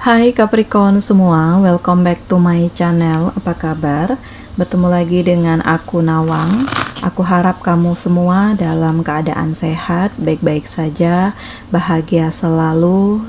Hai Capricorn semua, welcome back to my channel. Apa kabar? Bertemu lagi dengan aku Nawang. Aku harap kamu semua dalam keadaan sehat, baik-baik saja, bahagia selalu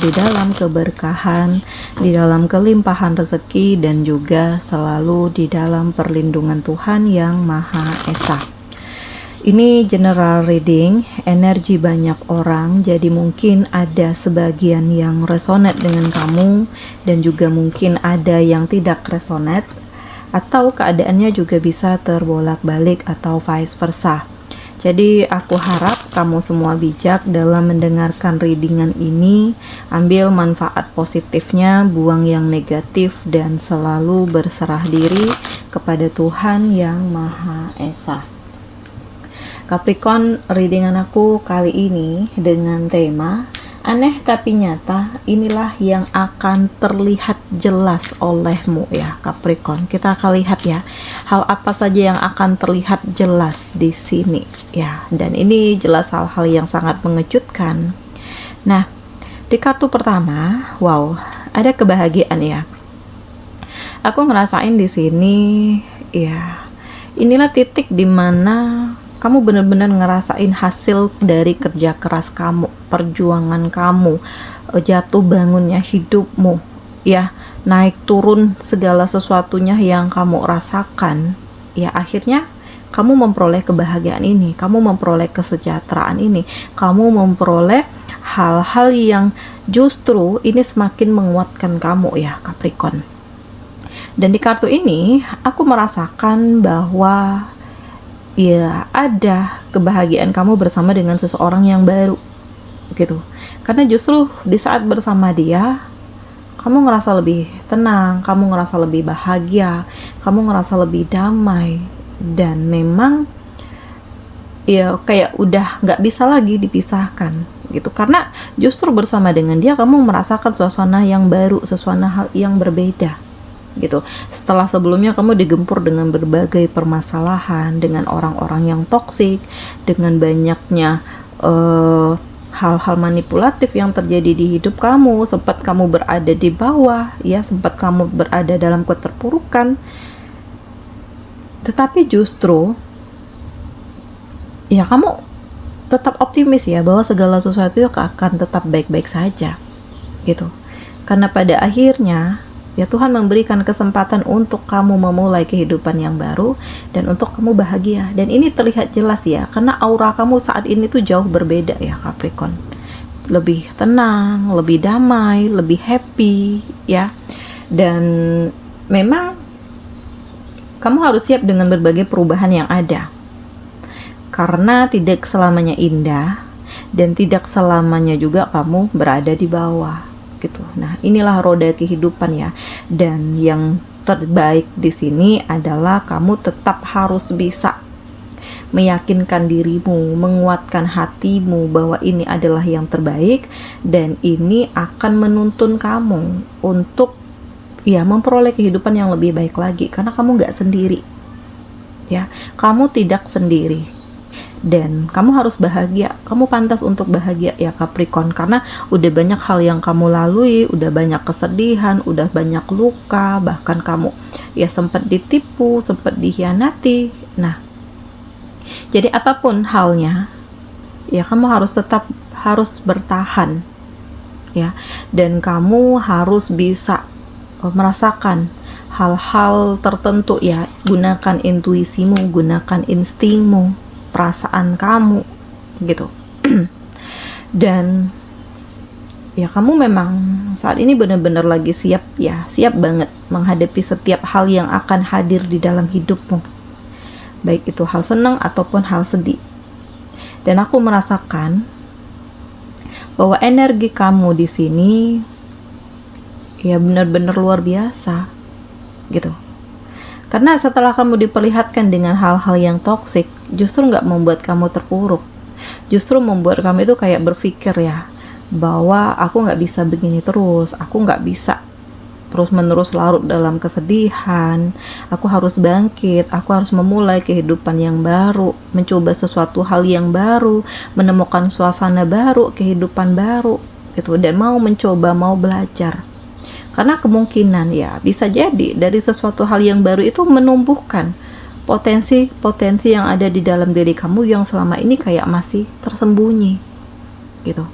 di dalam keberkahan, di dalam kelimpahan rezeki, dan juga selalu di dalam perlindungan Tuhan yang Maha Esa. Ini general reading, energi banyak orang, jadi mungkin ada sebagian yang resonate dengan kamu dan juga mungkin ada yang tidak resonate, atau keadaannya juga bisa terbolak-balik atau vice versa. Jadi aku harap kamu semua bijak dalam mendengarkan readingan ini, ambil manfaat positifnya, buang yang negatif, dan selalu berserah diri kepada Tuhan yang Maha Esa. Capricorn, readingan aku kali ini dengan tema aneh tapi nyata, inilah yang akan terlihat jelas olehmu ya Capricorn. Kita akan lihat ya, hal apa saja yang akan terlihat jelas di sini ya. Dan ini jelas hal-hal yang sangat mengejutkan. Nah, di kartu pertama, wow, ada kebahagiaan ya. Aku ngerasain di sini ya, inilah titik dimana kamu benar-benar ngerasain hasil dari kerja keras kamu, perjuangan kamu, jatuh bangunnya hidupmu, ya, naik turun segala sesuatunya yang kamu rasakan, ya akhirnya kamu memperoleh kebahagiaan ini, kamu memperoleh kesejahteraan ini, kamu memperoleh hal-hal yang justru ini semakin menguatkan kamu ya Capricorn. Dan di kartu ini aku merasakan bahwa ya ada kebahagiaan kamu bersama dengan seseorang yang baru gitu, karena justru di saat bersama dia kamu ngerasa lebih tenang, kamu ngerasa lebih bahagia, kamu ngerasa lebih damai, dan memang ya kayak udah nggak bisa lagi dipisahkan gitu, karena justru bersama dengan dia kamu merasakan suasana yang baru, suasana hal yang berbeda gitu. Setelah sebelumnya kamu digempur dengan berbagai permasalahan, dengan orang-orang yang toksik, dengan banyaknya hal-hal manipulatif yang terjadi di hidup kamu, sempat kamu berada di bawah ya, sempat kamu berada dalam keterpurukan, tetapi justru ya kamu tetap optimis ya bahwa segala sesuatu akan tetap baik-baik saja gitu, karena pada akhirnya ya Tuhan memberikan kesempatan untuk kamu memulai kehidupan yang baru dan untuk kamu bahagia. Dan ini terlihat jelas ya, karena aura kamu saat ini tuh jauh berbeda ya Capricorn. Lebih tenang, lebih damai, lebih happy ya. Dan memang kamu harus siap dengan berbagai perubahan yang ada, karena tidak selamanya indah dan tidak selamanya juga kamu berada di bawah gitu. Nah, inilah roda kehidupan ya. Dan yang terbaik di sini adalah kamu tetap harus bisa meyakinkan dirimu, menguatkan hatimu bahwa ini adalah yang terbaik dan ini akan menuntun kamu untuk ya memperoleh kehidupan yang lebih baik lagi, karena kamu nggak sendiri ya. Kamu tidak sendiri. Dan kamu harus bahagia, kamu pantas untuk bahagia ya Capricorn, karena udah banyak hal yang kamu lalui, udah banyak kesedihan, udah banyak luka, bahkan kamu ya sempat ditipu, sempat dikhianati. Nah, jadi apapun halnya ya kamu harus tetap harus bertahan ya, dan kamu harus bisa merasakan hal-hal tertentu ya. Gunakan intuisimu, gunakan instingmu, perasaan kamu gitu. Dan ya kamu memang saat ini benar-benar lagi siap ya, siap banget menghadapi setiap hal yang akan hadir di dalam hidupmu, baik itu hal senang ataupun hal sedih. Dan aku merasakan bahwa energi kamu di sini ya benar-benar luar biasa gitu. Karena setelah kamu diperlihatkan dengan hal-hal yang toksik, justru nggak membuat kamu terpuruk. Justru membuat kamu itu kayak berpikir ya, bahwa aku nggak bisa begini terus, aku nggak bisa terus-menerus larut dalam kesedihan, aku harus bangkit, aku harus memulai kehidupan yang baru, mencoba sesuatu hal yang baru, menemukan suasana baru, kehidupan baru gitu, dan mau mencoba, mau belajar. Karena kemungkinan ya bisa jadi dari sesuatu hal yang baru itu menumbuhkan potensi-potensi yang ada di dalam diri kamu yang selama ini kayak masih tersembunyi gitu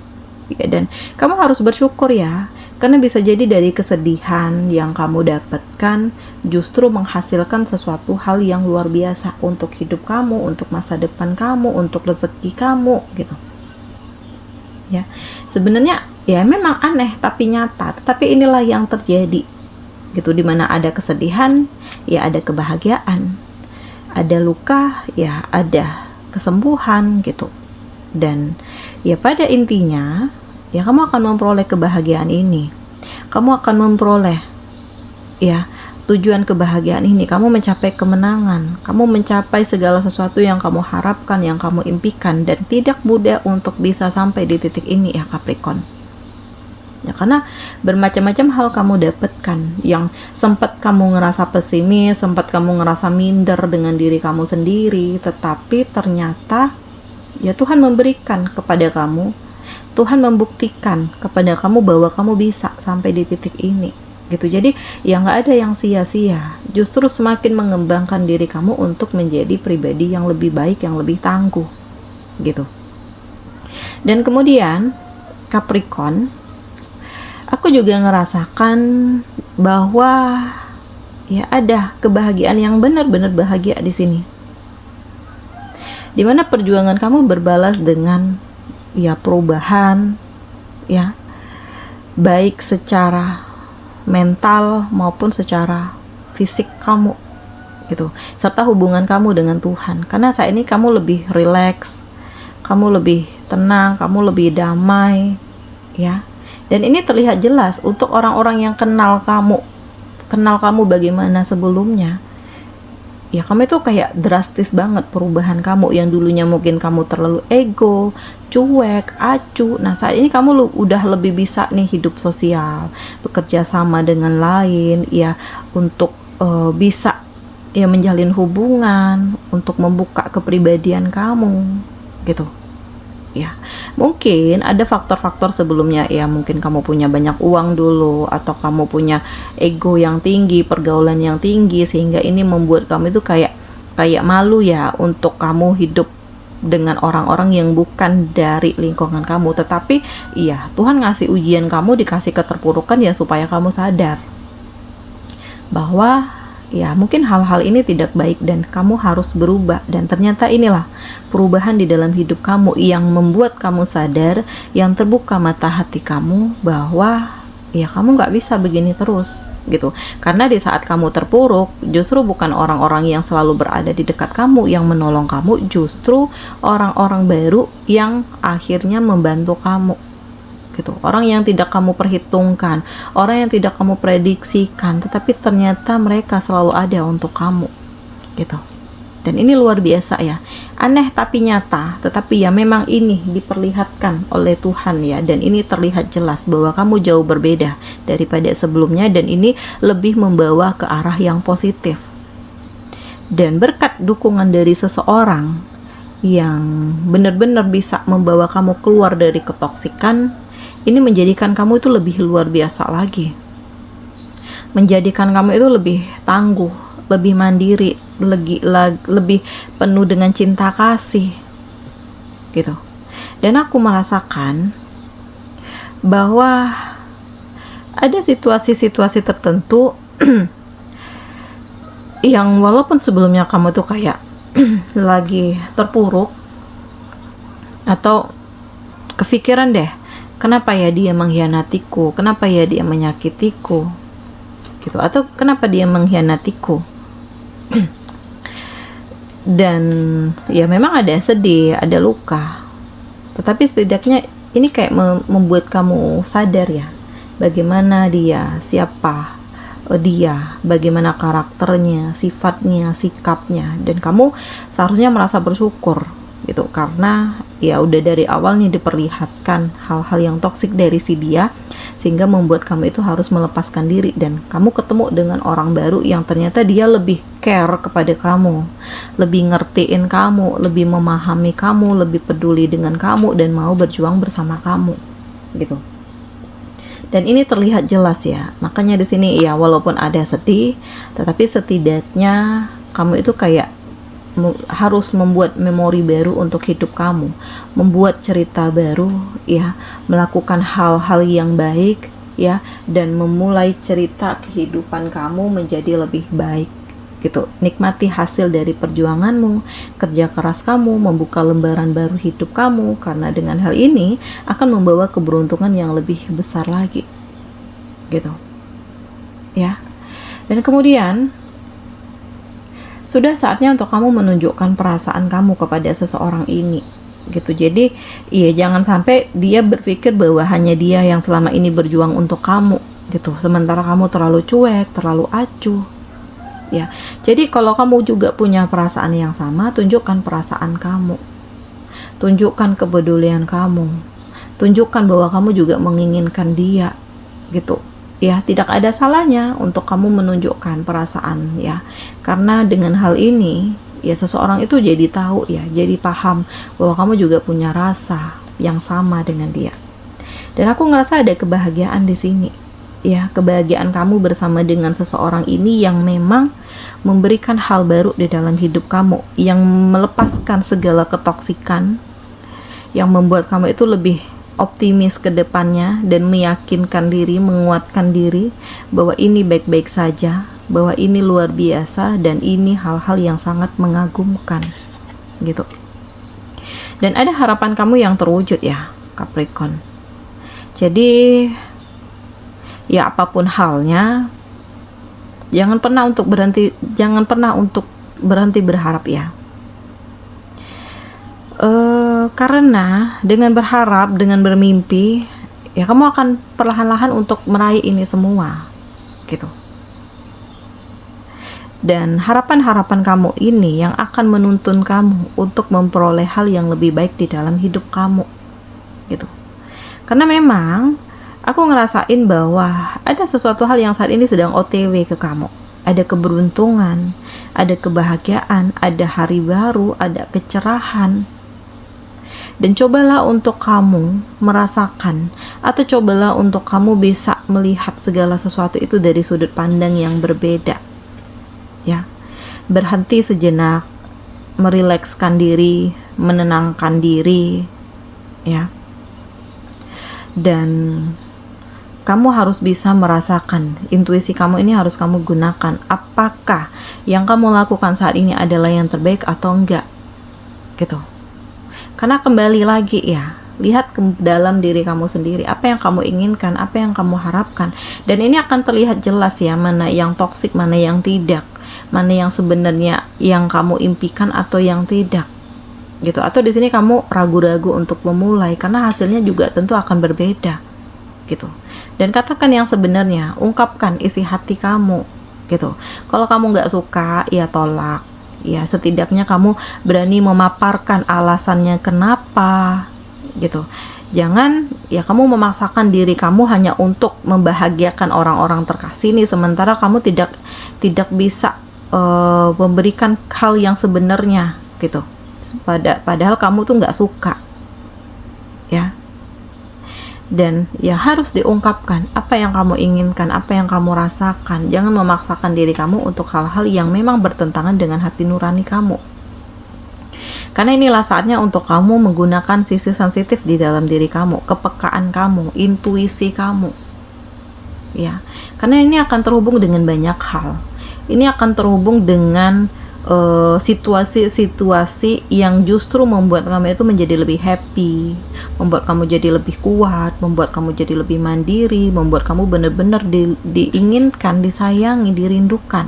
ya. Dan kamu harus bersyukur ya, karena bisa jadi dari kesedihan yang kamu dapatkan justru menghasilkan sesuatu hal yang luar biasa untuk hidup kamu, untuk masa depan kamu, untuk rezeki kamu gitu ya. Sebenarnya ya memang aneh tapi nyata, tetapi inilah yang terjadi gitu. Dimana ada kesedihan ya ada kebahagiaan, ada luka ya ada kesembuhan gitu. Dan ya pada intinya ya kamu akan memperoleh kebahagiaan ini, kamu akan memperoleh ya tujuan kebahagiaan ini, kamu mencapai kemenangan, kamu mencapai segala sesuatu yang kamu harapkan, yang kamu impikan. Dan tidak mudah untuk bisa sampai di titik ini ya Capricorn ya, karena bermacam-macam hal kamu dapatkan yang sempat kamu ngerasa pesimis, sempat kamu ngerasa minder dengan diri kamu sendiri, tetapi ternyata ya Tuhan memberikan kepada kamu, Tuhan membuktikan kepada kamu bahwa kamu bisa sampai di titik ini gitu. Jadi ya nggak ada yang sia-sia, justru semakin mengembangkan diri kamu untuk menjadi pribadi yang lebih baik, yang lebih tangguh gitu. Dan kemudian Capricorn, aku juga ngerasakan bahwa ya ada kebahagiaan yang benar-benar bahagia di sini, dimana perjuangan kamu berbalas dengan ya perubahan ya, baik secara mental maupun secara fisik kamu gitu, serta hubungan kamu dengan Tuhan. Karena saat ini kamu lebih rileks, kamu lebih tenang, kamu lebih damai ya. Dan ini terlihat jelas untuk orang-orang yang kenal kamu bagaimana sebelumnya ya. Kamu itu kayak drastis banget perubahan kamu, yang dulunya mungkin kamu terlalu ego, cuek, acuh. Nah saat ini kamu udah lebih bisa nih hidup sosial, bekerja sama dengan lain ya, untuk bisa ya menjalin hubungan, untuk membuka kepribadian kamu gitu ya. Mungkin ada faktor-faktor sebelumnya ya, mungkin kamu punya banyak uang dulu, atau kamu punya ego yang tinggi, pergaulan yang tinggi, sehingga ini membuat kamu itu kayak malu ya untuk kamu hidup dengan orang-orang yang bukan dari lingkungan kamu. Tetapi iya, Tuhan ngasih ujian kamu, dikasih keterpurukan ya supaya kamu sadar bahwa ya mungkin hal-hal ini tidak baik dan kamu harus berubah. Dan ternyata inilah perubahan di dalam hidup kamu yang membuat kamu sadar, yang terbuka mata hati kamu bahwa ya kamu nggak bisa begini terus gitu. Karena di saat kamu terpuruk, justru bukan orang-orang yang selalu berada di dekat kamu yang menolong kamu, justru orang-orang baru yang akhirnya membantu kamu gitu. Orang yang tidak kamu perhitungkan, orang yang tidak kamu prediksikan, tetapi ternyata mereka selalu ada untuk kamu gitu. Dan ini luar biasa ya, aneh tapi nyata, tetapi ya memang ini diperlihatkan oleh Tuhan ya. Dan ini terlihat jelas bahwa kamu jauh berbeda daripada sebelumnya, dan ini lebih membawa ke arah yang positif. Dan berkat dukungan dari seseorang yang benar-benar bisa membawa kamu keluar dari ketoksikan, ini menjadikan kamu itu lebih luar biasa lagi, menjadikan kamu itu lebih tangguh, lebih mandiri, lebih penuh dengan cinta kasih gitu. Dan aku merasakan bahwa ada situasi-situasi tertentu yang walaupun sebelumnya kamu tuh kayak lagi terpuruk atau kepikiran deh, kenapa ya dia mengkhianatiku, kenapa ya dia menyakitiku gitu, atau kenapa dia mengkhianatiku. Dan ya memang ada sedih, ada luka, tetapi setidaknya ini kayak membuat kamu sadar ya, bagaimana dia, siapa dia, bagaimana karakternya, sifatnya, sikapnya. Dan kamu seharusnya merasa bersyukur gitu, karena ya udah dari awal nih diperlihatkan hal-hal yang toksik dari si dia, sehingga membuat kamu itu harus melepaskan diri. Dan kamu ketemu dengan orang baru yang ternyata dia lebih care kepada kamu, lebih ngertiin kamu, lebih memahami kamu, lebih peduli dengan kamu, dan mau berjuang bersama kamu gitu. Dan ini terlihat jelas ya. Makanya di sini ya walaupun ada sedih, tetapi setidaknya kamu itu kayak harus membuat memori baru untuk hidup kamu, membuat cerita baru ya, melakukan hal-hal yang baik ya, dan memulai cerita kehidupan kamu menjadi lebih baik gitu. Nikmati hasil dari perjuanganmu, kerja keras kamu, membuka lembaran baru hidup kamu, karena dengan hal ini akan membawa keberuntungan yang lebih besar lagi gitu ya. Dan kemudian sudah saatnya untuk kamu menunjukkan perasaan kamu kepada seseorang ini gitu. Jadi iya, jangan sampai dia berpikir bahwa hanya dia yang selama ini berjuang untuk kamu gitu, sementara kamu terlalu cuek, terlalu acuh ya. Jadi kalau kamu juga punya perasaan yang sama, tunjukkan perasaan kamu, tunjukkan kepedulian kamu, tunjukkan bahwa kamu juga menginginkan dia gitu ya. Tidak ada salahnya untuk kamu menunjukkan perasaan ya, karena dengan hal ini ya seseorang itu jadi tahu ya, jadi paham bahwa kamu juga punya rasa yang sama dengan dia. Dan aku ngerasa ada kebahagiaan di sini ya, kebahagiaan kamu bersama dengan seseorang ini yang memang memberikan hal baru di dalam hidup kamu, yang melepaskan segala ketoksikan, yang membuat kamu itu lebih optimis ke depannya dan meyakinkan diri, menguatkan diri bahwa ini baik-baik saja, bahwa ini luar biasa, dan ini hal-hal yang sangat mengagumkan gitu. Dan ada harapan kamu yang terwujud ya Capricorn. Jadi ya apapun halnya, jangan pernah untuk berhenti berharap ya. Karena dengan berharap, dengan bermimpi ya, kamu akan perlahan-lahan untuk meraih ini semua gitu. Dan harapan-harapan kamu ini yang akan menuntun kamu untuk memperoleh hal yang lebih baik di dalam hidup kamu gitu. Karena memang aku ngerasain bahwa ada sesuatu hal yang saat ini sedang OTW ke kamu. Ada keberuntungan, ada kebahagiaan, ada hari baru, ada kecerahan. Dan cobalah untuk kamu merasakan, atau cobalah untuk kamu bisa melihat segala sesuatu itu dari sudut pandang yang berbeda ya. Berhenti sejenak, merilekskan diri, menenangkan diri ya. Dan kamu harus bisa merasakan, intuisi kamu ini harus kamu gunakan, apakah yang kamu lakukan saat ini adalah yang terbaik atau enggak gitu. Karena kembali lagi ya, lihat ke dalam diri kamu sendiri, apa yang kamu inginkan, apa yang kamu harapkan. Dan ini akan terlihat jelas ya, mana yang toksik, mana yang tidak, mana yang sebenarnya yang kamu impikan atau yang tidak gitu. Atau di sini kamu ragu-ragu untuk memulai karena hasilnya juga tentu akan berbeda gitu. Dan katakan yang sebenarnya, ungkapkan isi hati kamu gitu. Kalau kamu nggak suka ya tolak ya, setidaknya kamu berani memaparkan alasannya kenapa gitu. Jangan ya kamu memaksakan diri kamu hanya untuk membahagiakan orang-orang terkasih nih, sementara kamu tidak bisa memberikan hal yang sebenarnya gitu. Padahal kamu tuh nggak suka ya. Dan ya harus diungkapkan apa yang kamu inginkan, apa yang kamu rasakan. Jangan memaksakan diri kamu untuk hal-hal yang memang bertentangan dengan hati nurani kamu. Karena inilah saatnya untuk kamu menggunakan sisi sensitif di dalam diri kamu, kepekaan kamu, intuisi kamu. Ya, karena ini akan terhubung dengan banyak hal. Ini akan terhubung dengan situasi-situasi yang justru membuat kamu itu menjadi lebih happy, membuat kamu jadi lebih kuat, membuat kamu jadi lebih mandiri, membuat kamu benar-benar diinginkan, disayangi, dirindukan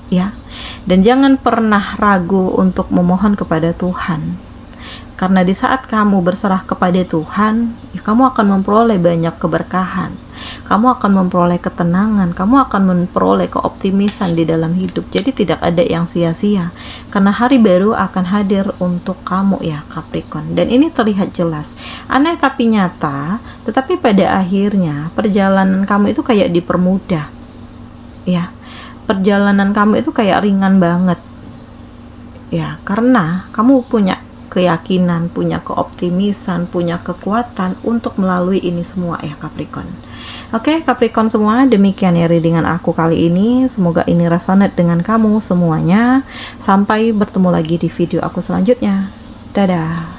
ya. Dan jangan pernah ragu untuk memohon kepada Tuhan, karena di saat kamu berserah kepada Tuhan ya, kamu akan memperoleh banyak keberkahan, kamu akan memperoleh ketenangan, kamu akan memperoleh keoptimisan di dalam hidup. Jadi tidak ada yang sia-sia, karena hari baru akan hadir untuk kamu ya Capricorn. Dan ini terlihat jelas, aneh tapi nyata. Tetapi pada akhirnya perjalanan kamu itu kayak dipermudah ya, perjalanan kamu itu kayak ringan banget ya, karena kamu punya keyakinan, punya keoptimisan, punya kekuatan untuk melalui ini semua ya Capricorn. Oke, Capricorn semua, demikian ya readingan aku kali ini. Semoga ini resonate dengan kamu semuanya. Sampai bertemu lagi di video aku selanjutnya. Dadah.